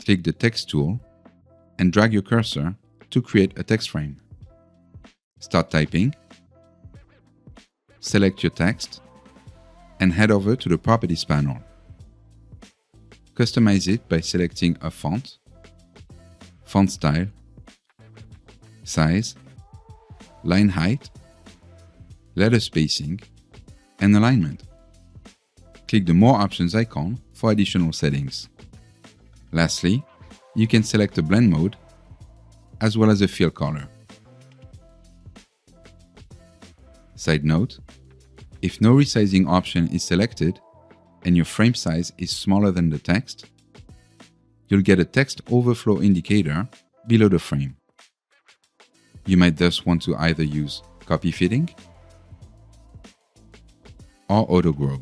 Click the Text tool and drag your cursor to create a text frame. Start typing, select your text, and head over to the Properties panel. Customize it by selecting a font, font style, size, line height, letter spacing, and alignment. Click the More Options icon for additional settings. Lastly, you can select a blend mode as well as a fill color. Side note, if no resizing option is selected and your frame size is smaller than the text, you'll get a text overflow indicator below the frame. You might thus want to either use copy fitting or auto grow.